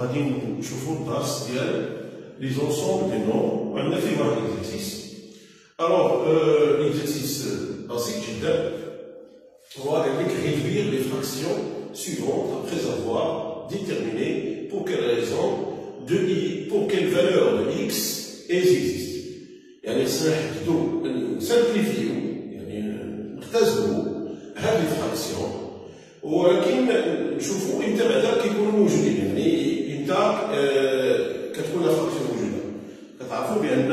غادي نشوفوا الدرس ديال لي زونسومبل دي نوم وعندنا فيه واحد ليكزارسيس. الوغ ليكزارسيس بسيط جدا هو قال لك réduire les fractions suivantes après avoir déterminé pour quelle raison pour quelle valeur de x elles existent. يعني خصنا نحددوا نسامبليفيو يعني نختزلوا هذه الفراكسيون ولكن نشوفوا امتى بعدا كيكونوا موجودين. يعني امتى كتكون الفراكسيون موجوده. كتعرفوا بان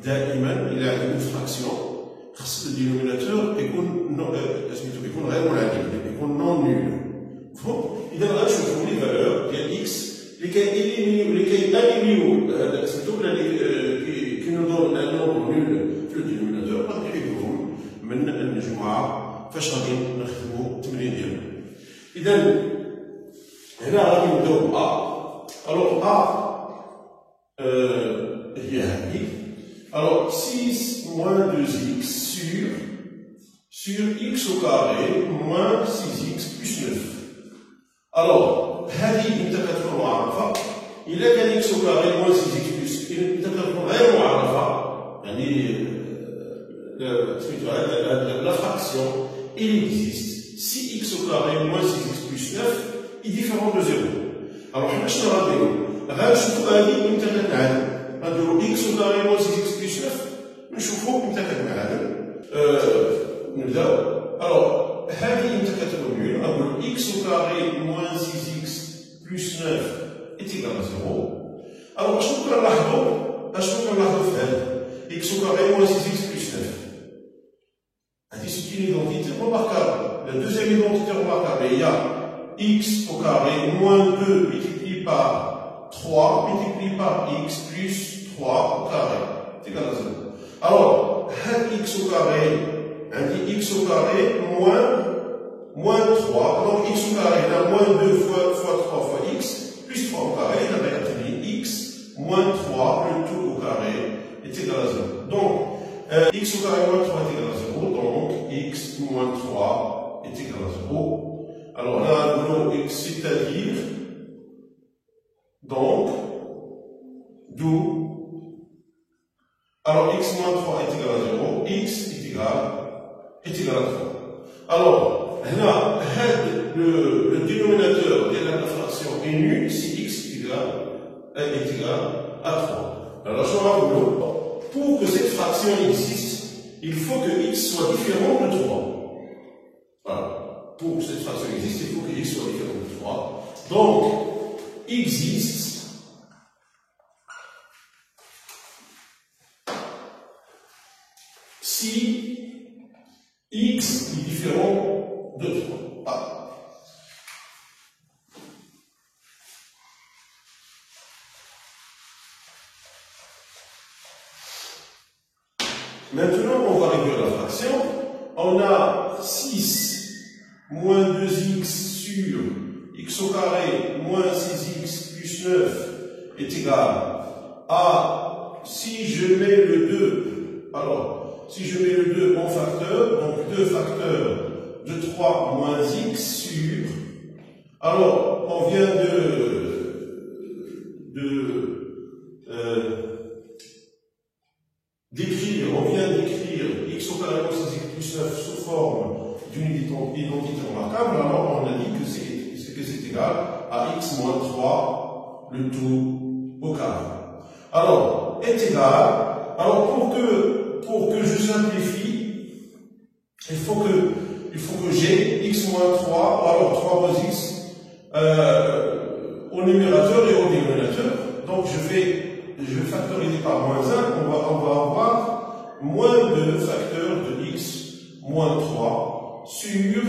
دائما الى عندنا فراكسيون خص الدينوميناتور يكون سميتو يكون غير منعدم يكون نون نول. اذا غنشوفوا لي فالور ديال اكس اللي كيأليميو سميتو اللي كينوضوا النومبر نول في الدينوميناتور غنحيدوهم من المجموعه فاش غادي نخدموا التمرين ديالنا. اذا هنا غادي نبداو ب ا. الوغ ا هي هذه. Alors 6 moins 2x sur x au carré moins 6x plus 9. Alors, هذه انت كتكون معرفة. إلا كان x au carré moins 6x plus انت كتكون غير معرفة. يعني la fraction il existe. Si x au carré moins 6x plus 9 est différent de 0. Alors, حنا شنو غنديرو؟ غنشوفو هذه امتى كتنعدم. غنديرو x au carré moins 6x plus 9 نشوفو امتى كتنعدم. نبداو. الوغ هذه امتى كتكون نول غنقولو x au carré moins 6x plus 9 est égal à 0. الوغ اشنو كنلاحظو في هذا x au carré moins 6x plus 9. هذه c'est une identité remarquable. La deuxième identité remarquable il y a x au carré moins 2 multiplié par 3 multiplié par x plus 3 au carré c'est égal à 0. Alors, x au carré, x au carré moins 3. Donc, x au carré, là, moins 2 fois 3 fois x, plus 3 au carré, là, x moins 3, le tout au carré est égal à 0. Donc, x au carré moins 3 est égal à 0. Donc, x moins 3 est égal à 0. Alors là, x, c'est-à-dire, donc, d'où alors x moins 3 est égal à 0, x est égal à 3. Alors, là, le dénominateur de la fraction est nul si x est égal à 3. Alors, je rappelle, pour que cette fraction existe, il faut que x soit différent de 3. Voilà. Pour que cette fraction existe, il faut que x soit différent de 3. Donc, existe si x est différent de 3. Ah. Maintenant, on va réduire la fraction. On a 6 moins 2x sur x au carré moins 6x plus 9 est égal à, si je mets le 2, alors, si je mets le 2 en facteur, donc 2 facteurs de 3 moins x sur, alors on vient d'écrire x au carré moins 6x plus 9 sous forme d'une identité remarquable. Alors on a dit que c'est égal à x moins 3 le tout au carré. Alors est égal, alors pour que je simplifie, il faut que j'ai x moins 3, alors 3 moins x au numérateur et au dénominateur. Donc je vais factoriser par moins 1, on va avoir moins 2 facteurs de x moins 3 sur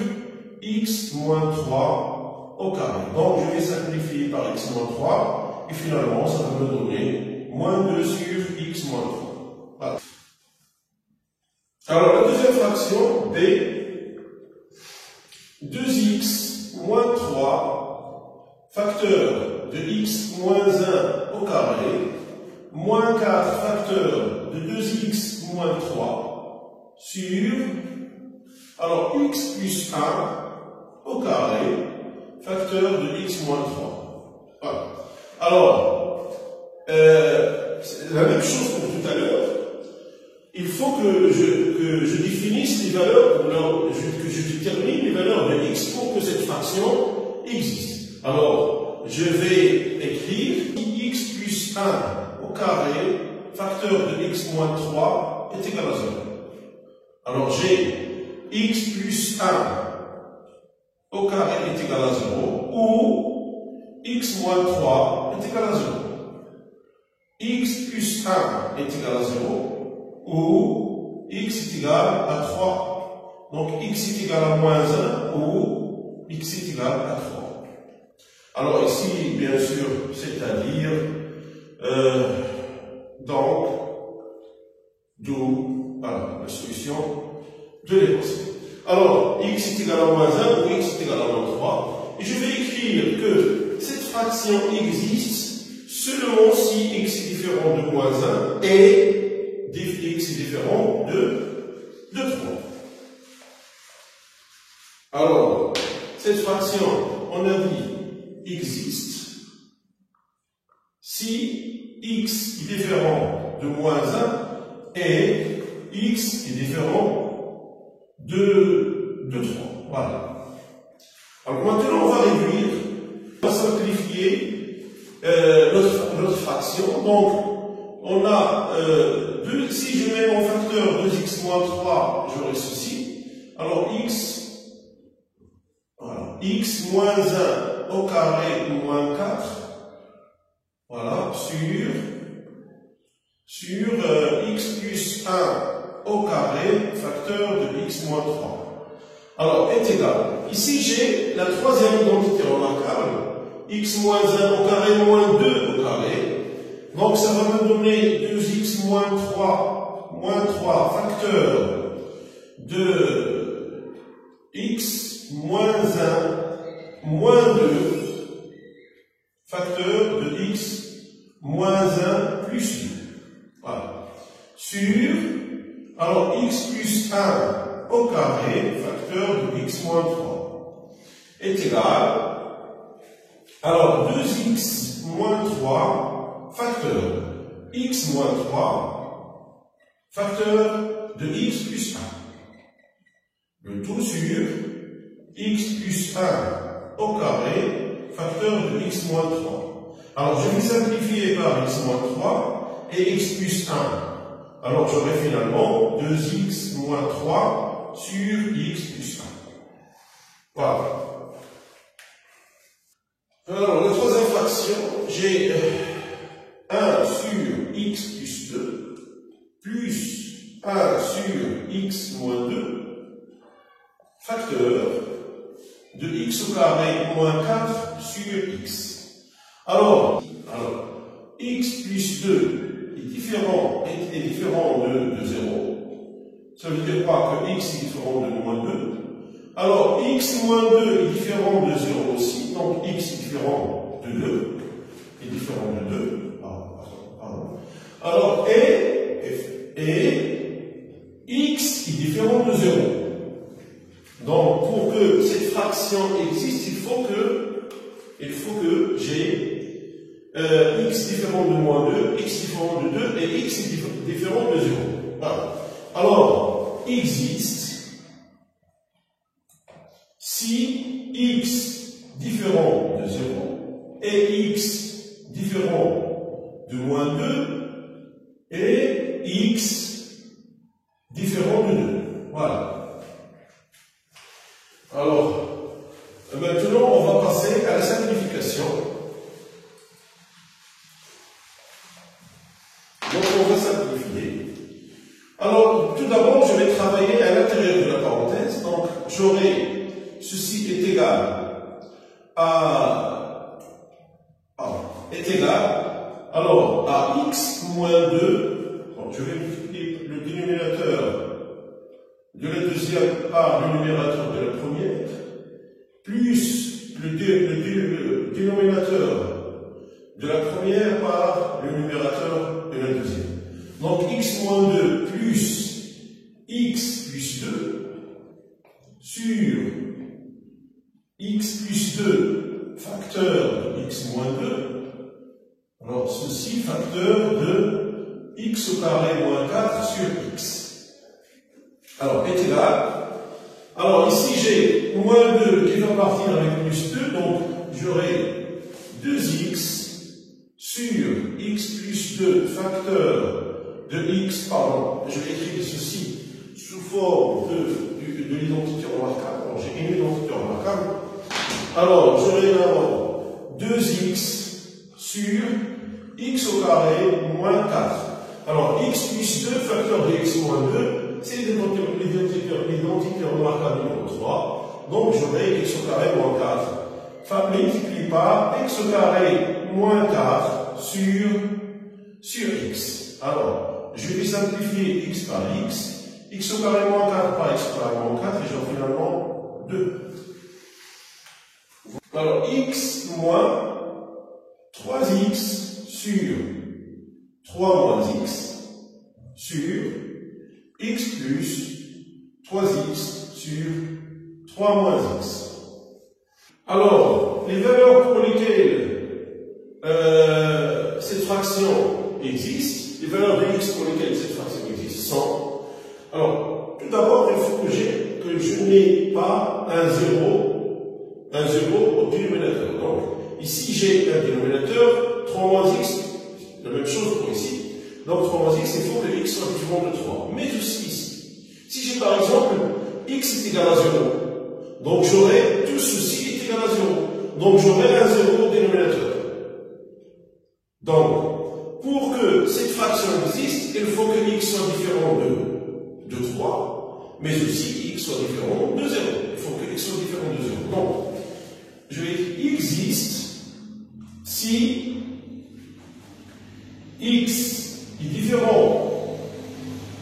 x moins 3 au carré. Donc je vais simplifier par x moins 3 et finalement ça va me donner moins 2 sur x moins 3. Voilà. Alors la deuxième fraction, b, 2x moins 3 facteur de x moins 1 au carré moins 4 facteur de 2x moins 3 sur, alors x plus 1 au carré facteur de x moins 3. Voilà. Alors, c'est la même chose que tout à l'heure. Il faut que je définisse les valeurs, que je détermine les valeurs de x pour que cette fraction existe. Alors, je vais écrire x plus 1 au carré, facteur de x moins 3 est égal à 0. Alors, j'ai x plus 1 au carré est égal à 0, ou x moins 3 est égal à 0. X plus 1 est égal à 0, ou x est égal à 3. Donc x est égal à moins 1, ou x est égal à 3. Alors ici, bien sûr, c'est-à-dire, donc, d'où la solution de l'équation. Alors, x est égal à moins 1 ou x est égal à moins 3. Et je vais écrire que cette fraction existe seulement si x est différent de moins 1 et x est différent de 3. Alors, cette fraction, on a dit, existe si x est différent de moins 1 et x est différent de 3. Voilà. Alors maintenant, on va réduire, on va simplifier notre fraction. Donc, on a si je mets mon facteur 2x moins 3, j'aurai ceci. Alors, x moins 1 au carré moins 4, voilà, sur x plus 1 au carré, facteur de x moins 3. Alors, est égal. Ici, j'ai la troisième identité remarquable, x moins 1 au carré moins 2 au carré. Donc, ça va me donner 2x moins 3, facteur de x moins 1, moins 2, facteur de x moins 1 plus 2. Voilà. Alors, x plus 1 au carré, facteur de x moins 3, est égal. Alors, 2x moins 3, facteur x moins 3, facteur de x plus 1. Le tout sur x plus 1 au carré, facteur de x moins 3. Alors, je vais simplifier par x moins 3 et x plus 1. Alors, j'aurai finalement 2x moins 3 sur x plus 1. Voilà. Alors, la troisième fraction, j'ai 1 sur x plus 2 plus 1 sur x moins 2 facteur de x au carré moins 4 sur x. Alors x plus 2 est différent de 0. Ça veut dire quoi? Que x est différent de moins 2. Alors, x moins 2 est différent de 0 aussi. Donc, x est différent de 2. Est différent de 2. Pardon. Alors, x est différent de 0. Donc, pour que cette fraction existe, il faut que j'ai x différent de moins 2, x différent de 2 et x est différent de 0. Voilà. Alors, existe si x différent de 0 et x différent de moins 2 et x différent de 2. Voilà. Alors, maintenant, on va passer à la simplification. Donc, on va simplifier. Alors, tout d'abord, je vais travailler à l'intérieur de la parenthèse. Donc, j'aurai ceci est égal à alors à x moins 2. Donc, je vais multiplier le dénominateur de la deuxième par le numérateur de la première, plus le dénominateur de la première par le numérateur de la deuxième. Donc x moins 2 plus x plus 2 sur x plus 2 facteur de x moins 2 Alors, ceci facteur de x au carré moins 4 sur x. Alors, est égal. Alors, ici, j'ai moins 2 qui va partir avec plus 2, donc j'aurai 2x sur x plus 2 facteur de x, pardon, je vais écrire ceci sous forme de l'identité remarquable. Alors, j'ai une identité remarquable. Alors, j'aurai d'abord 2x sur x au carré moins 4. Alors, x plus 2 facteur de x moins 2, c'est l'identité remarquable numéro 3. Donc, j'aurai x au carré moins 4. Enfin, multiplie par x au carré moins 4 sur x. Alors, je vais simplifier x par x au carré moins 4 par x au carré moins 4, et j'aurai finalement 2. Alors, x moins 3x sur 3 moins x sur x plus 3x sur 3 moins x. Alors, les valeurs pour lesquelles cette fraction existe, les valeurs de x pour lesquelles cette fraction existe sont. Alors, tout d'abord, il faut que je n'ai pas un 0 au dénominateur. Donc, ici, j'ai un dénominateur, 3 moins x, la même chose pour ici. Donc, 3 moins x, il faut que x soit différent de 3. Mais aussi ici, si j'ai par exemple x est égal à 0, donc j'aurai tout ceci est égal à 0. Donc, j'aurai un 0 au dénominateur. Donc, pour que cette fraction existe, il faut que x soit différent de 3, mais aussi x soit différent de 0. Il faut que x soit différent de 0. Donc, je vais dire x existe si x est différent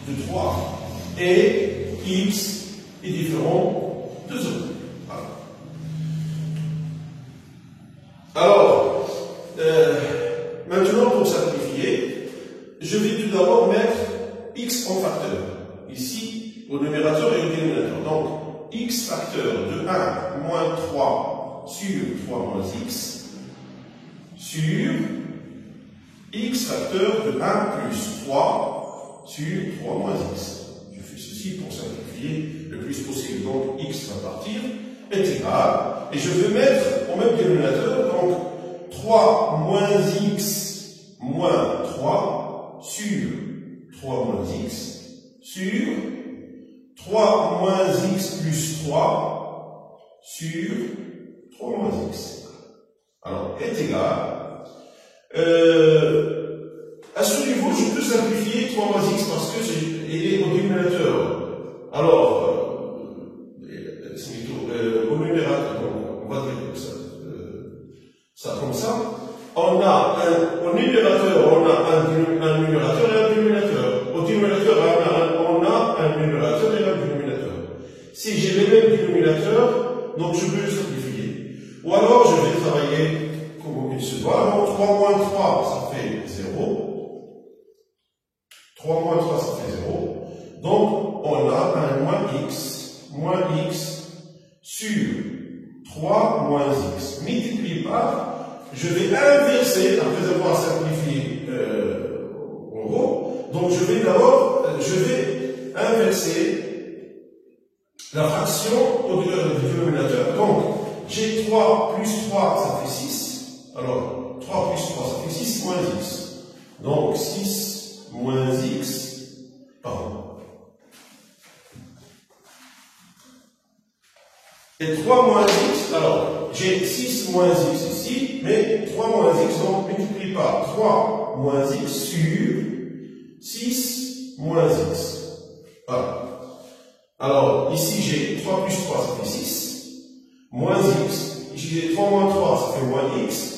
de 3 et x est différent de 0. Voilà. Alors, maintenant, pour simplifier, je vais tout d'abord mettre x en facteur. Ici, au numérateur et au dénominateur. Donc, x facteur de 1 moins 3 sur 3 moins x sur x facteur de 1 plus 3 sur 3 moins x. Je fais ceci pour simplifier le plus possible. Donc, x va partir, est égal, et je vais mettre au même dénominateur, donc 3 moins x moins 3 sur 3 moins x sur 3 moins x plus 3 sur 3 moins x. Alors, est égal. À ce niveau, je peux simplifier 3 moins x parce que il est au dénominateur. Alors, c'est plutôt au numérateur. Donc, on va dire ça comme ça. On a au numérateur, on a un numérateur et un dénominateur. Au dénominateur, on a un numérateur et un dénominateur. Si j'ai les mêmes dénominateurs, donc je peux le simplifier. Ou alors, je vais travailler comme il se doit. Donc, 3 moins 3, ça fait 0. 3 moins 3, ça fait 0. Donc, on a un moins x sur 3 moins x. Multiplié par, je vais inverser, après avoir simplifié en gros, donc je vais inverser la fraction au dénominateur. Donc, j'ai 3 plus 3, ça fait 6. Alors, 3 plus 3, ça fait 6 moins x. Donc, 6 moins x, pardon. Et 3 moins x, alors, j'ai 6 moins x ici, mais 3 moins x, donc, multiplie par 3 moins x sur 6 moins x. Voilà. Alors, ici, j'ai 3 plus 3, ça fait 6. Moins x. Ici, j'ai 3 moins 3, ça fait moins x.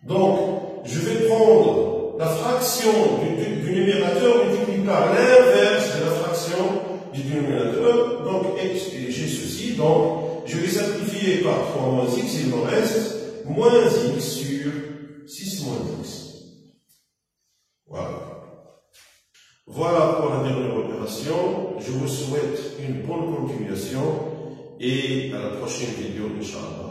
Donc, je vais prendre la fraction du numérateur multipliée par l'inverse de la fraction du dénominateur. Donc, j'ai ceci. Donc, je vais simplifier par 3 moins x, il me reste moins x sur 6 moins x. Voilà. Voilà pour la dernière opération. Je vous souhaite une bonne continuation et à la prochaine vidéo, Inch'Allah.